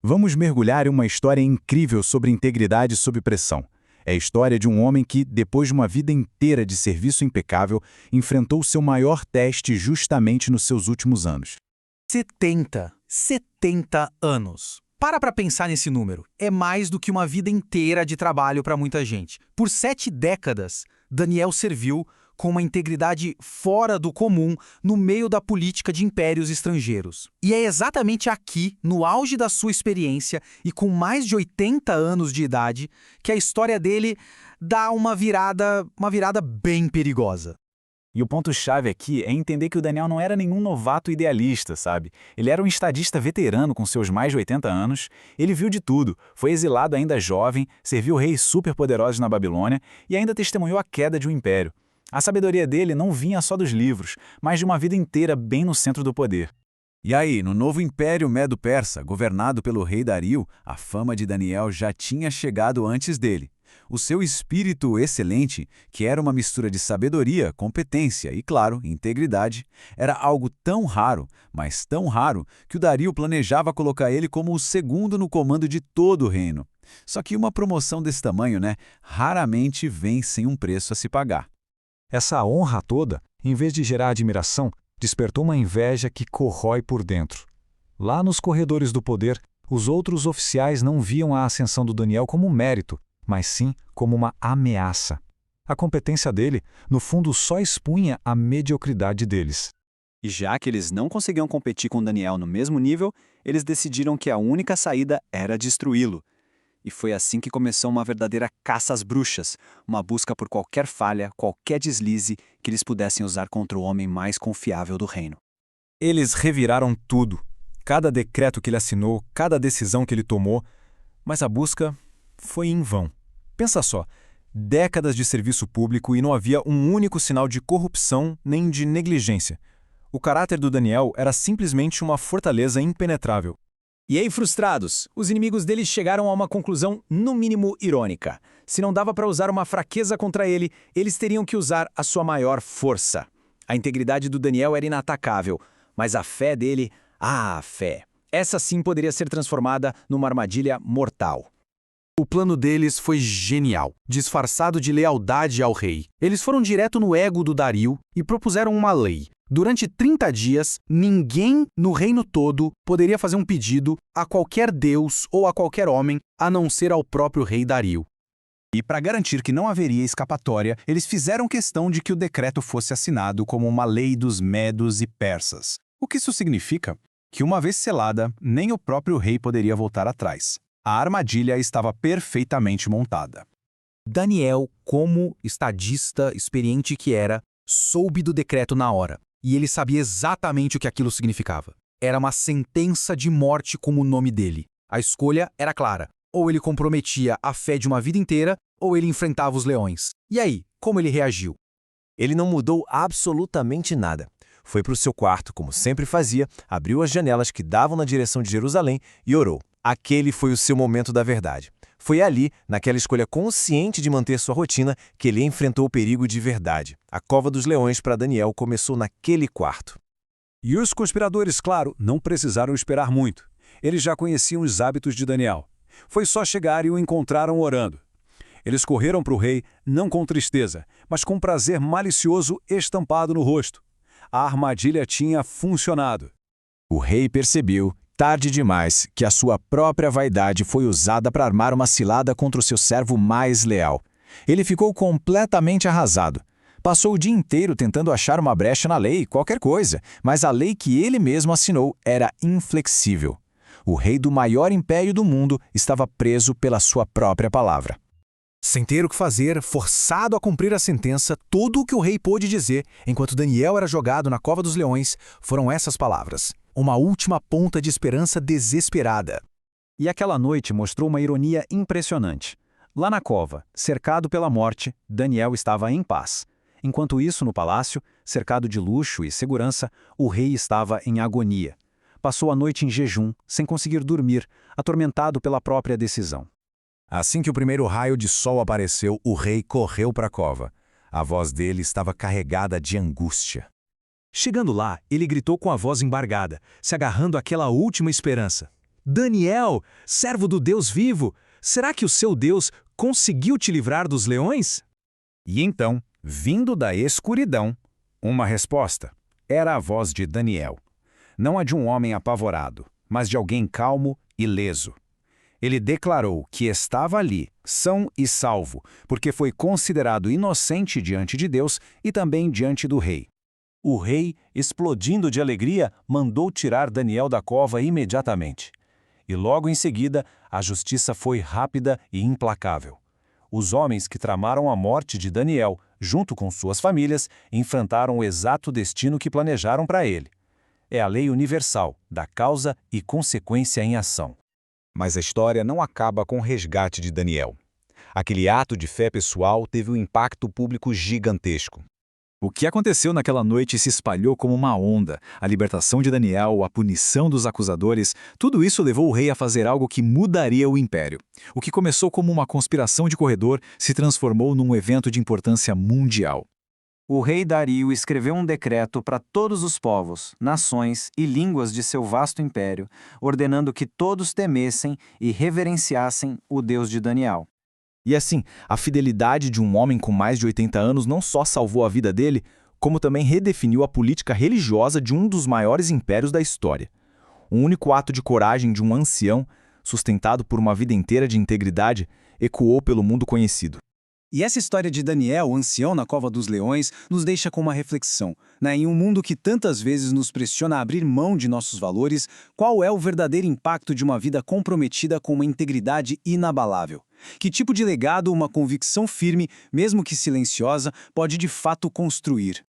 Vamos mergulhar em uma história incrível sobre integridade sob pressão. É a história de um homem que, depois de uma vida inteira de serviço impecável, enfrentou seu maior teste justamente nos seus últimos anos. 70 anos. Para pensar nesse número. É mais do que uma vida inteira de trabalho para muita gente. Por 7 décadas, Daniel serviu com uma integridade fora do comum no meio da política de impérios estrangeiros. E é exatamente aqui, no auge da sua experiência e com mais de 80 anos de idade, que a história dele dá uma virada bem perigosa. E o ponto-chave aqui é entender que o Daniel não era nenhum novato idealista, sabe? Ele era um estadista veterano com seus mais de 80 anos, ele viu de tudo, foi exilado ainda jovem, serviu reis superpoderosos na Babilônia e ainda testemunhou a queda de um império. A sabedoria dele não vinha só dos livros, mas de uma vida inteira bem no centro do poder. E aí, no novo Império Medo-Persa, governado pelo rei Dario, a fama de Daniel já tinha chegado antes dele. O seu espírito excelente, que era uma mistura de sabedoria, competência e, claro, integridade, era algo tão raro, mas tão raro, que o Dario planejava colocar ele como o segundo no comando de todo o reino. Só que uma promoção desse tamanho, raramente vem sem um preço a se pagar. Essa honra toda, em vez de gerar admiração, despertou uma inveja que corrói por dentro. Lá nos corredores do poder, os outros oficiais não viam a ascensão do Daniel como um mérito, mas sim como uma ameaça. A competência dele, no fundo, só expunha a mediocridade deles. E já que eles não conseguiam competir com Daniel no mesmo nível, eles decidiram que a única saída era destruí-lo. E foi assim que começou uma verdadeira caça às bruxas, uma busca por qualquer falha, qualquer deslize que eles pudessem usar contra o homem mais confiável do reino. Eles reviraram tudo, cada decreto que ele assinou, cada decisão que ele tomou, mas a busca foi em vão. Pensa só, décadas de serviço público e não havia um único sinal de corrupção nem de negligência. O caráter do Daniel era simplesmente uma fortaleza impenetrável. E aí, frustrados, os inimigos deles chegaram a uma conclusão, no mínimo, irônica. Se não dava para usar uma fraqueza contra ele, eles teriam que usar a sua maior força. A integridade do Daniel era inatacável, mas a fé dele, a fé, essa sim poderia ser transformada numa armadilha mortal. O plano deles foi genial, disfarçado de lealdade ao rei. Eles foram direto no ego do Dario e propuseram uma lei. Durante 30 dias, ninguém no reino todo poderia fazer um pedido a qualquer deus ou a qualquer homem, a não ser ao próprio rei Dario. E para garantir que não haveria escapatória, eles fizeram questão de que o decreto fosse assinado como uma lei dos medos e persas. O que isso significa? Que uma vez selada, nem o próprio rei poderia voltar atrás. A armadilha estava perfeitamente montada. Daniel, como estadista experiente que era, soube do decreto na hora. E ele sabia exatamente o que aquilo significava. Era uma sentença de morte como o nome dele. A escolha era clara. Ou ele comprometia a fé de uma vida inteira, ou ele enfrentava os leões. E aí, como ele reagiu? Ele não mudou absolutamente nada. Foi para o seu quarto, como sempre fazia, abriu as janelas que davam na direção de Jerusalém e orou. Aquele foi o seu momento da verdade. Foi ali, naquela escolha consciente de manter sua rotina, que ele enfrentou o perigo de verdade. A cova dos leões para Daniel começou naquele quarto. E os conspiradores, claro, não precisaram esperar muito. Eles já conheciam os hábitos de Daniel. Foi só chegar e o encontraram orando. Eles correram para o rei, não com tristeza, mas com prazer malicioso estampado no rosto. A armadilha tinha funcionado. O rei percebeu, tarde demais, que a sua própria vaidade foi usada para armar uma cilada contra o seu servo mais leal. Ele ficou completamente arrasado. Passou o dia inteiro tentando achar uma brecha na lei, qualquer coisa, mas a lei que ele mesmo assinou era inflexível. O rei do maior império do mundo estava preso pela sua própria palavra. Sem ter o que fazer, forçado a cumprir a sentença, tudo o que o rei pôde dizer, enquanto Daniel era jogado na cova dos leões, foram essas palavras. Uma última ponta de esperança desesperada. E aquela noite mostrou uma ironia impressionante. Lá na cova, cercado pela morte, Daniel estava em paz. Enquanto isso, no palácio, cercado de luxo e segurança, o rei estava em agonia. Passou a noite em jejum, sem conseguir dormir, atormentado pela própria decisão. Assim que o primeiro raio de sol apareceu, o rei correu para a cova. A voz dele estava carregada de angústia. Chegando lá, ele gritou com a voz embargada, se agarrando àquela última esperança. Daniel, servo do Deus vivo, será que o seu Deus conseguiu te livrar dos leões? E então, vindo da escuridão, uma resposta. Era a voz de Daniel. Não a de um homem apavorado, mas de alguém calmo e leso. Ele declarou que estava ali, são e salvo, porque foi considerado inocente diante de Deus e também diante do rei. O rei, explodindo de alegria, mandou tirar Daniel da cova imediatamente. E logo em seguida, a justiça foi rápida e implacável. Os homens que tramaram a morte de Daniel, junto com suas famílias, enfrentaram o exato destino que planejaram para ele. É a lei universal da causa e consequência em ação. Mas a história não acaba com o resgate de Daniel. Aquele ato de fé pessoal teve um impacto público gigantesco. O que aconteceu naquela noite se espalhou como uma onda. A libertação de Daniel, a punição dos acusadores, tudo isso levou o rei a fazer algo que mudaria o império. O que começou como uma conspiração de corredor se transformou num evento de importância mundial. O rei Dario escreveu um decreto para todos os povos, nações e línguas de seu vasto império, ordenando que todos temessem e reverenciassem o Deus de Daniel. E assim, a fidelidade de um homem com mais de 80 anos não só salvou a vida dele, como também redefiniu a política religiosa de um dos maiores impérios da história. Um único ato de coragem de um ancião, sustentado por uma vida inteira de integridade, ecoou pelo mundo conhecido. E essa história de Daniel, o ancião na cova dos leões, nos deixa com uma reflexão. Em um mundo que tantas vezes nos pressiona a abrir mão de nossos valores, qual é o verdadeiro impacto de uma vida comprometida com uma integridade inabalável? Que tipo de legado uma convicção firme, mesmo que silenciosa, pode de fato construir?